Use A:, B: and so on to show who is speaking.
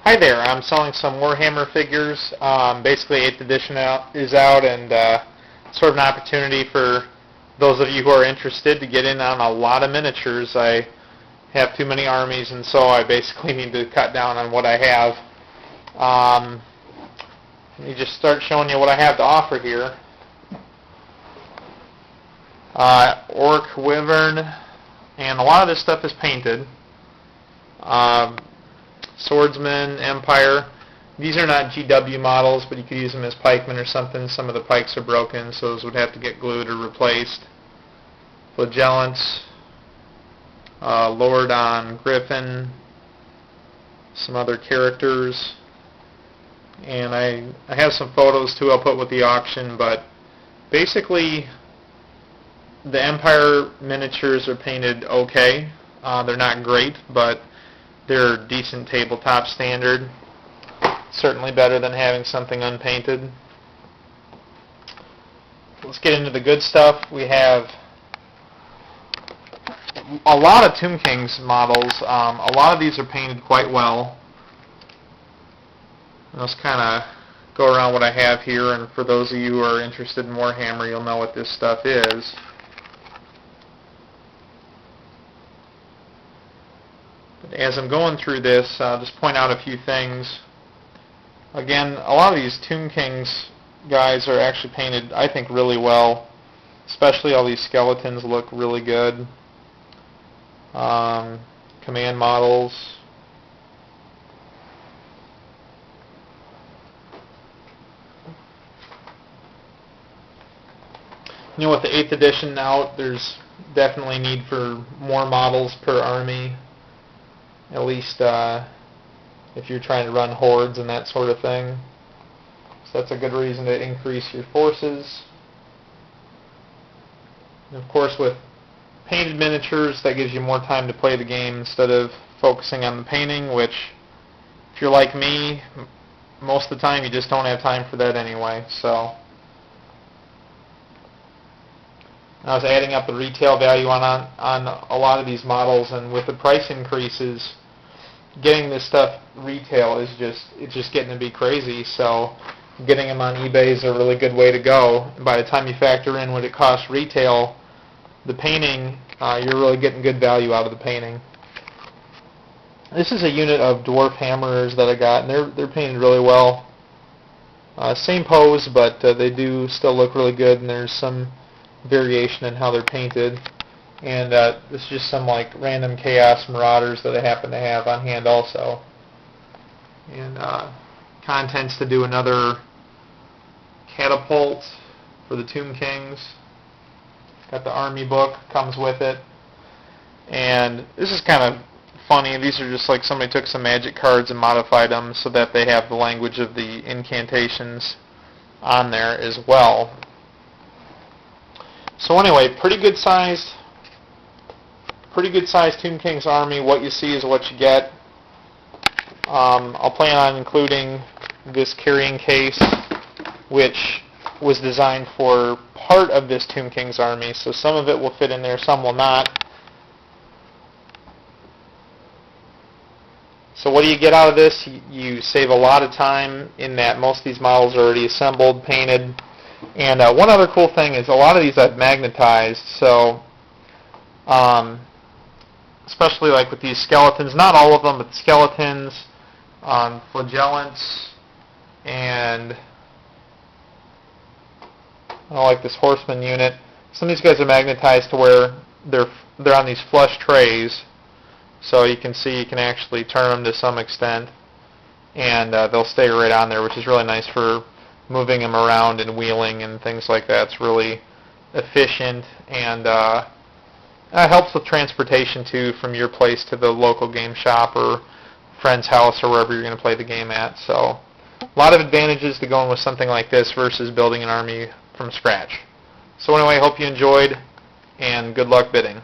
A: Hi there, I'm selling some Warhammer figures. Basically 8th edition is out, and sort of an opportunity for those of you who are interested to get in on a lot of miniatures. I have too many armies, and so I basically need to cut down on what I have. Let me just start showing you what I have to offer here. Orc, wyvern, and a lot of this stuff is painted. Swordsman, Empire. These are not GW models, but you could use them as pikemen or something. Some of the pikes are broken, so those would have to get glued or replaced. Flagellants, Lord on Griffin, some other characters. And I have some photos too I'll put with the auction, but basically the Empire miniatures are painted okay. They're not great, but they're decent tabletop standard. Certainly better than having something unpainted. Let's get into the good stuff. We have a lot of Tomb Kings models. A lot of these are painted quite well. Let's kind of go around what I have here, and for those of you who are interested in Warhammer, you'll know what this stuff is. As I'm going through this, I'll just point out a few things. Again, a lot of these Tomb Kings guys are actually painted, I think, really well. Especially all these skeletons look really good. Command models. You know, with the 8th edition out, there's definitely need for more models per army. At least if you're trying to run hordes and that sort of thing. So that's a good reason to increase your forces. And of course, with painted miniatures, that gives you more time to play the game instead of focusing on the painting, which, if you're like me, most of the time you just don't have time for that anyway. So I was adding up the retail value on a lot of these models, and with the price increases, getting this stuff retail is just getting to be crazy. So getting them on eBay is a really good way to go. And by the time you factor in what it costs retail, the painting, you're really getting good value out of the painting. This is a unit of dwarf hammerers that I got, and they're painted really well. Same pose, but they do still look really good, and there's some variation in how they're painted. And this is just some like random Chaos Marauders that I happen to have on hand also. And contents to do another catapult for the Tomb Kings. Got the army book, comes with it. And this is kind of funny. These are just like somebody took some magic cards and modified them so that they have the language of the incantations on there as well. So anyway, pretty good sized Tomb Kings army. What you see is what you get. I'll plan on including this carrying case, which was designed for part of this Tomb Kings army, so some of it will fit in there, some will not. So what do you get out of this? You save a lot of time in that most of these models are already assembled, painted. And one other cool thing is a lot of these I've magnetized, so especially like with these skeletons, not all of them, but the skeletons, flagellants, and I like this horseman unit. Some of these guys are magnetized to where they're on these flush trays, so you can see you can actually turn them to some extent, and they'll stay right on there, which is really nice for moving them around and wheeling and things like that. It's really efficient, and it helps with transportation too, from your place to the local game shop or friend's house or wherever you're going to play the game at. So a lot of advantages to going with something like this versus building an army from scratch. So anyway, I hope you enjoyed, and good luck bidding.